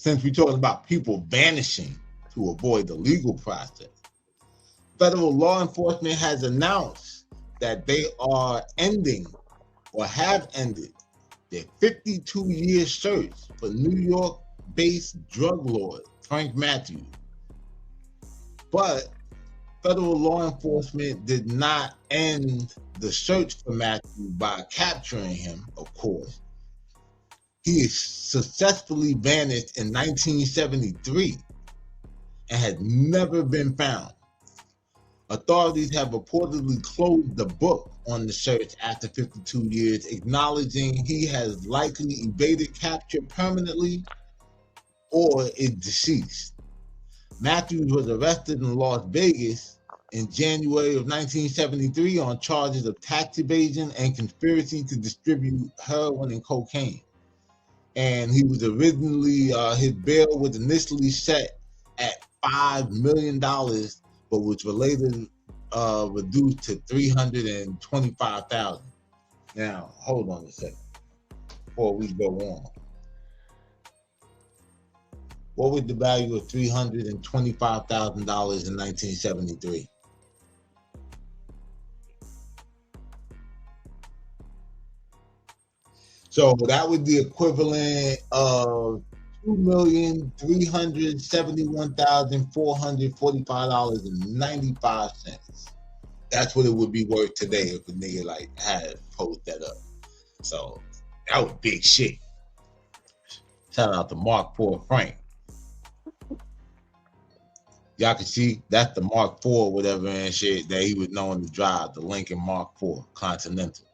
since we're talking about people vanishing to avoid the legal process, federal law enforcement has announced that they are ending or have ended their 52-year search for New York-based drug lord Frank Matthews. But federal law enforcement did not end the search for Matthews by capturing him, of course. He is successfully vanished in 1973 and has never been found. Authorities have reportedly closed the book on the search after 52 years, acknowledging he has likely evaded capture permanently or is deceased. Matthews was arrested in Las Vegas in January of 1973 on charges of tax evasion and conspiracy to distribute heroin and cocaine. And he was originally, his bail was initially set at $5 million, but was later reduced to $325,000. Now, hold on a second before we go on. What was the value of $325,000 in 1973? So that was the equivalent of $2,371,445.95. That's what it would be worth today if a nigga like had posted that up. So that was big shit. Shout out to Mark IV Frank. Y'all can see that's the Mark IV, whatever and shit that he was known to drive, the Lincoln Mark IV Continental.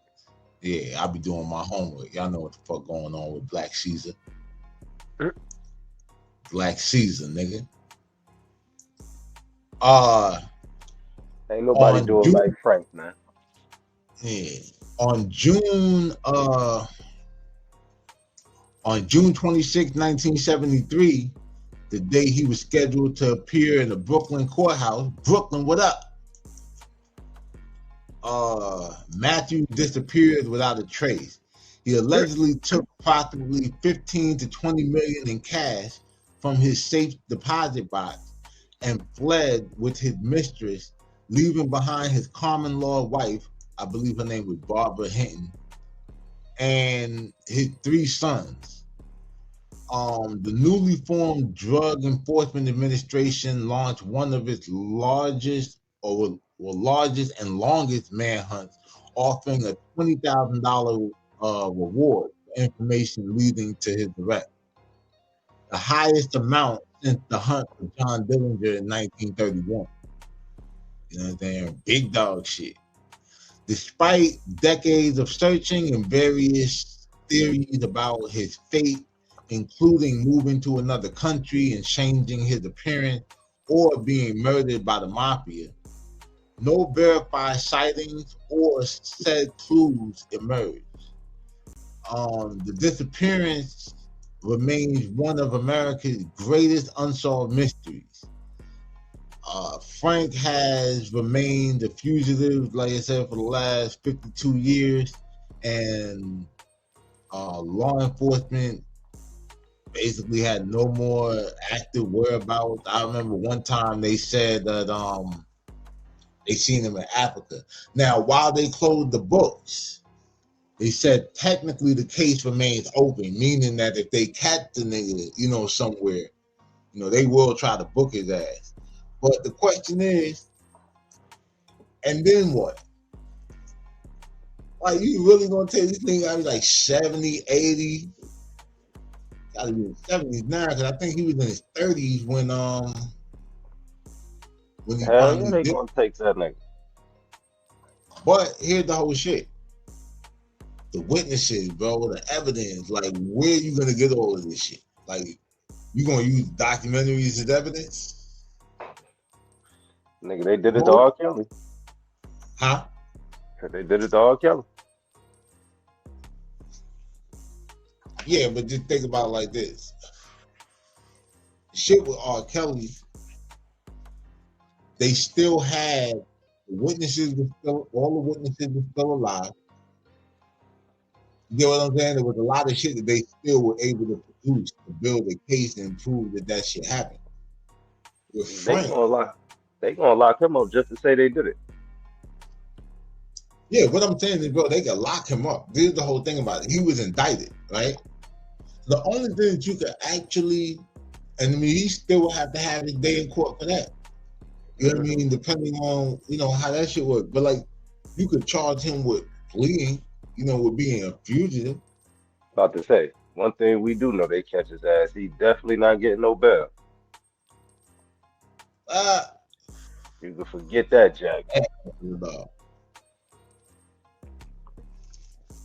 Yeah, I'll be doing my homework. Y'all know what the fuck going on with Black Caesar. Black Caesar, nigga. Ain't nobody doing like Frank, man. Yeah. On June 26, 1973, the day he was scheduled to appear in the Brooklyn courthouse. Brooklyn, what up? Matthews disappeared without a trace. He allegedly took approximately 15 to 20 million in cash from his safe deposit box and fled with his mistress, leaving behind his common law wife, I believe her name was Barbara Hinton, and his 3 sons. The newly formed Drug Enforcement Administration launched one of its largest and longest manhunts, offering a $20,000 reward for information leading to his arrest, the highest amount since the hunt for John Dillinger in 1931. You know what I'm saying? Big dog shit. Despite decades of searching and various theories about his fate, including moving to another country and changing his appearance or being murdered by the mafia, no verified sightings or said clues emerged. The disappearance remains one of America's greatest unsolved mysteries. Frank has remained a fugitive, like I said, for the last 52 years, and law enforcement basically had no more active whereabouts. I remember one time they said that they seen him in Africa. Now, while they closed the books, they said technically the case remains open, meaning that if they catch the nigga, somewhere, they will try to book his ass. But the question is, and then what? Like, you really gonna take this thing out like 70, 80? Gotta be in his 70s now, because I think he was in his 30s when he Hell yeah, finally they did. gonna take that nigga. But here's the whole shit. The witnesses, bro, the evidence, like, where you gonna get all of this shit? Like, you gonna use documentaries as evidence? Nigga, they did it to R. Kelly. Huh? They did it to R. Kelly. Yeah, but just think about it like this. Shit with R. Kelly, they still had all the witnesses were still alive. You get what I'm saying? There was a lot of shit that they still were able to produce to build a case and prove that shit happened. With They Frank, gonna lock. They gonna lock him up just to say they did it. yeah, what I'm saying is, bro, they could lock him up. This is the whole thing about it. He was indicted, right? The only thing that you could actually, and I mean, he still will have to have his day in court for that. You know what I mean? Depending on, how that shit works. But like, you could charge him with fleeing, with being a fugitive. About to say one thing we do know, they catch his ass. He definitely not getting no bail. Uh, You can forget that, Jack. hell to the dog.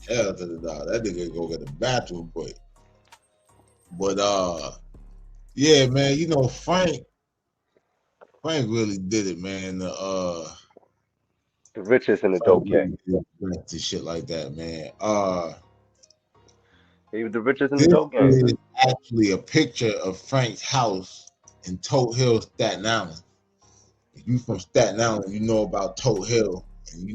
Hell to the dog. That nigga go get a bathroom break. But yeah, man, Frank really did it, man. The richest in the Frank dope game. really did to shit like that, man. He was the richest in the This dope game, is man. actually a picture of Frank's house in Tote Hill, Staten Island. If you from Staten Island, you know about Tote Hill, and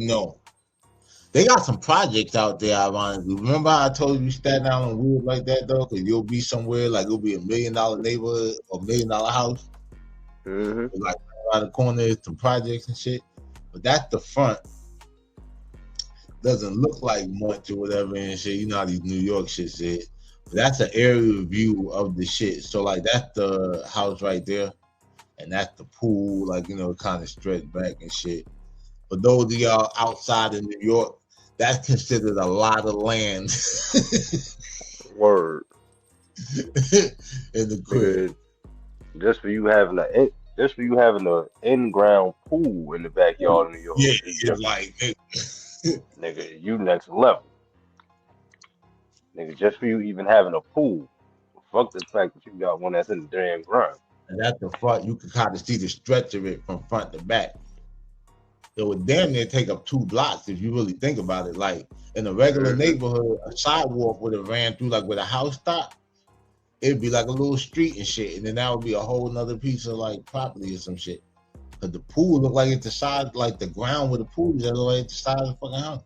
they got some projects out there. Ironically, remember how I told you Staten Island weird like that though, because you'll be somewhere like it'll be $1 million neighborhood or $1 million house, like around the corner is some projects and shit. But that's the front. Doesn't look like much or whatever and shit. You know how these New York shit is. But that's an aerial view of the shit. So like that's the house right there, and that's the pool, like kind of stretched back and shit. For those of y'all outside of New York, that's considered a lot of land Word. in the crib. Nigga, just for you having a in-ground pool in the backyard of New York. Yeah, Is it's just, like nigga, you next level. Nigga, just for you even having a pool. Fuck the fact that you got one that's in the damn ground. and that's the front. You can kind of see the stretch of it from front to back. It would damn near take up 2 blocks if you really think about it. Like in a regular neighborhood, a sidewalk would have ran through like where the house stopped. It'd be like a little street and shit, and then that would be a whole nother piece of like property or some shit. Cause the pool look like it's the side, like the ground where the pool is, that look like it's the side of the fucking house.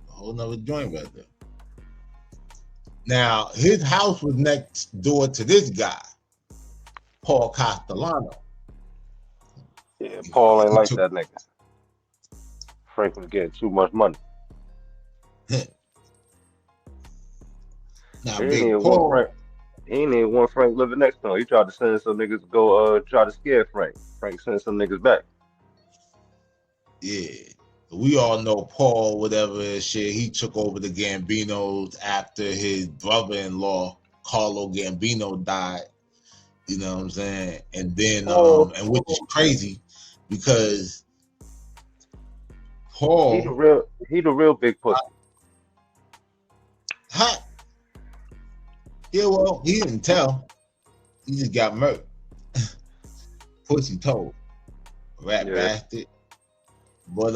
A whole nother joint right there. Now his house was next door to this guy, Paul Castellano. Yeah, Paul ain't He like took that nigga. Frank was getting too much money. now He ain't Big even want Paul. Frank. He ain't even want Frank living next to him. He tried to send some niggas to go try to scare Frank. Frank sent some niggas back. Yeah. We all know Paul, whatever and shit. He took over the Gambinos after his brother-in-law, Carlo Gambino, died. You know what I'm saying? And then, Paul, and which is crazy because he Paul, the real big pussy. hot. Yeah, well, he didn't tell. He just got murked. Pussy told. Rat bastard. But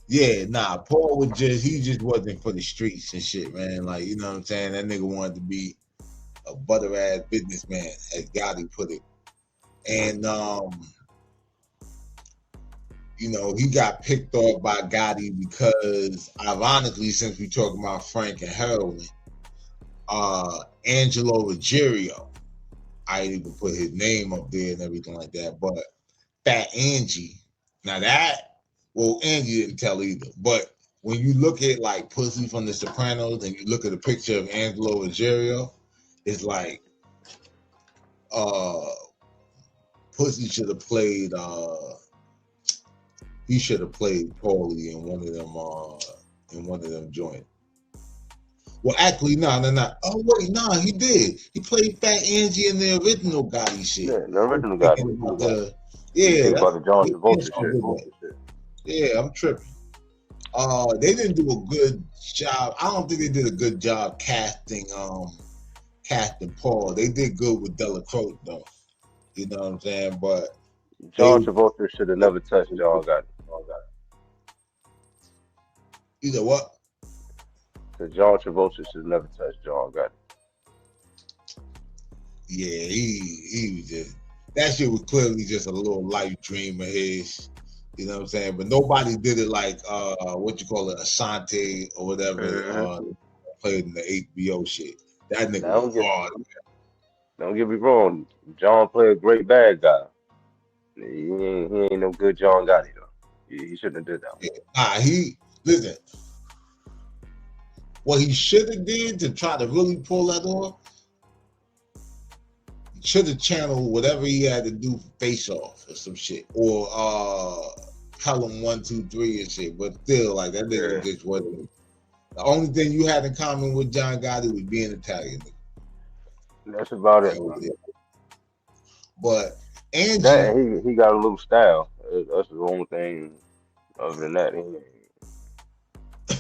yeah, nah, Paul was he just wasn't for the streets and shit, man. Like, you know what I'm saying? That nigga wanted to be a butter ass businessman, as Gotti put it. And he got picked off by Gotti because ironically, since we talking about Frank and heroin, Angelo Ruggiero, I didn't even put his name up there and everything like that, but Fat Angie. Now Angie didn't tell either. But when you look at like Pussy from The Sopranos and you look at a picture of Angelo Ruggiero, it's like Pussy should have played he should have played Paulie in one of them joints. Well, actually, no. Oh wait, he did. He played Fat Angie in the original Gotti shit. Yeah, the original Gotti. Yeah, think about the John Travolta shit. Yeah, I'm tripping. They didn't do a good job. I don't think they did a good job casting Paul. They did good with Della Croce though. You know what I'm saying? But John Travolta should have never touched John Gotti. Either what? So John Travolta should have never touched John Gotti. Yeah, he was just, that shit was clearly just a little life dream of his. You know what I'm saying? But nobody did it like what you call it, Asante or whatever. played in the HBO shit. That nigga Now, was hard. don't get me wrong. John played a great bad guy. He ain't no good John Gotti though. He shouldn't have did that. Nah, he listen. What he should have did to try to really pull that off, he should have channeled whatever he had to do for Face Off or some shit, or Pelham 1-2-3 and shit. But still, like that nigga just wasn't. The only thing you had in common with John Gotti was being Italian. That's about it. But Angie, That he got a little style. That's the only thing. Other than that,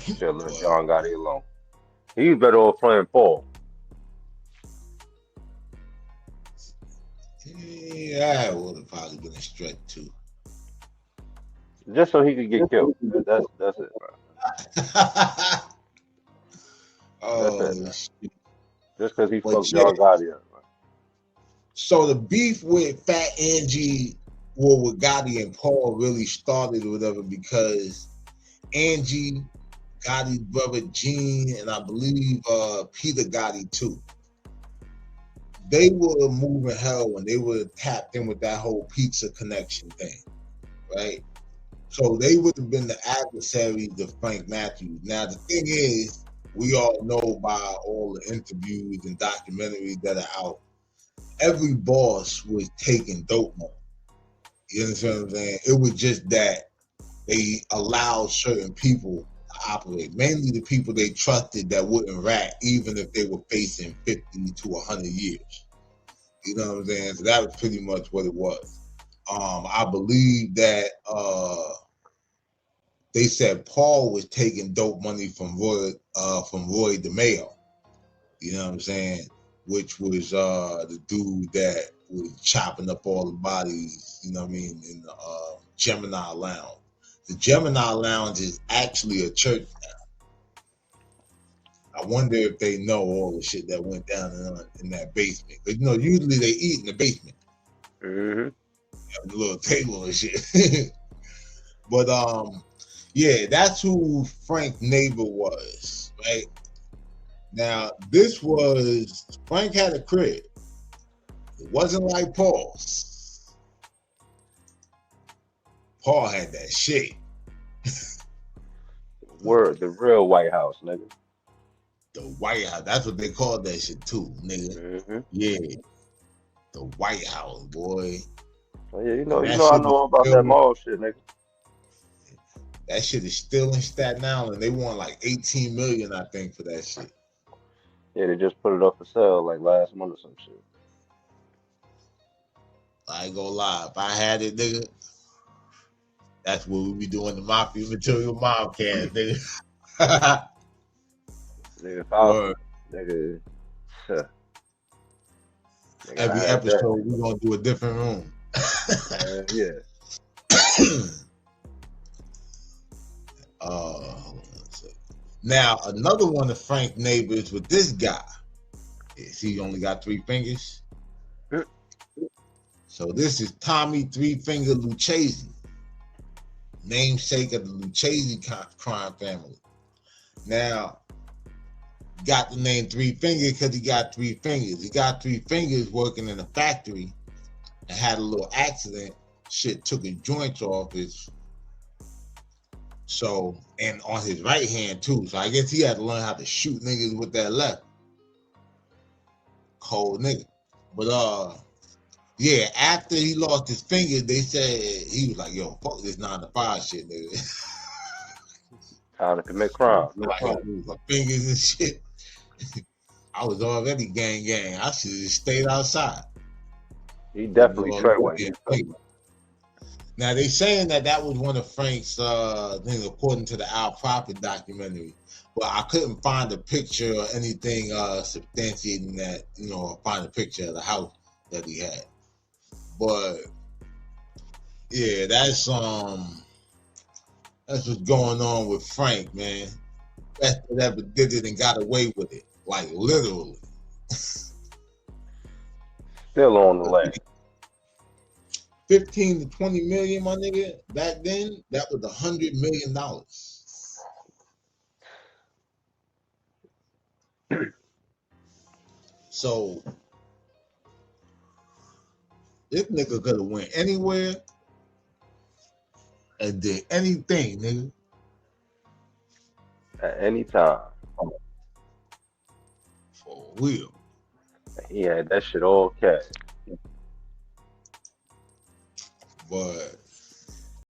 he should let John Gotti alone. He's better off playing Paul. yeah, that would have probably been a stretch too. Just so he could get killed. That's it, bro. Oh, That's it, man. shit. Just because he But fucked yeah, John Gotti up. Man. so the beef with Fat Angie, well, with Gotti and Paul really started or whatever because Angie, Gotti's brother Gene, and I believe Peter Gotti too. They were moving hell when they were tapped in with that whole pizza connection thing, right? So they would have been the adversaries of Frank Matthews. Now the thing is, we all know by all the interviews and documentaries that are out, every boss was taking dope money. You understand what I'm saying? It was just that they allowed certain people to operate, mainly the people they trusted that wouldn't rat, even if they were facing 50 to 100 years. You know what I'm saying? So that was pretty much what it was. I believe that they said Paul was taking dope money from Roy DeMeo. You know what I'm saying? Which was the dude that was chopping up all the bodies, you know what I mean, in the Gemini Lounge. The Gemini Lounge is actually a church now. I wonder if they know all the shit that went down in that basement. Because, you know, usually they eat in the basement. Mm-hmm. Have a little table and shit. But, yeah, that's who Frank Neighbor was, right? Now, Frank had a crib. It wasn't like Paul's. Paul had that shit. Word, the real White House, nigga. The White House, that's what they called that shit too, nigga. Mm-hmm. Yeah, the White House, boy. Oh, yeah, And I know about that mall shit, nigga. That shit is still in Staten Island. They won like 18 million, I think, for that shit. Yeah, they just put it up for sale like last month or some shit. I ain't gonna lie, if I had it, nigga, that's what we be doing the Mafia Material Mobcast, nigga. Nigga, if I, nigga, nigga, Every episode, we're gonna do a different room. Yeah. Now, another one of Frank's neighbors with this guy is he only got 3 fingers. So this is Tommy 3 Finger Lucchese, namesake of the Lucchese crime family. Now, got the name 3 Finger because he got 3 fingers. He got 3 fingers working in a factory and had a little accident. Shit took his joints off his. So, and on his right hand too. So I guess he had to learn how to shoot niggas with that left. Cold nigga. But yeah, after he lost his fingers, they said he was like, yo, fuck this 9-to-5 shit, nigga. Time to commit crime. Like, yo, my fingers and shit. I was already gang. I should have stayed outside. He definitely treadway. Now they saying that was one of Frank's things according to the Al Prophet documentary, but I couldn't find a picture or anything substantiating that. You know, find a picture of the house that he had. But yeah, that's what's going on with Frank, man. Best that ever did it and got away with it, like literally. Still on the lane. 15 to 20 million, my nigga. Back then, that was $100 million. So this nigga could have went anywhere and did anything, nigga. At any time. For real. He had that shit all cash. But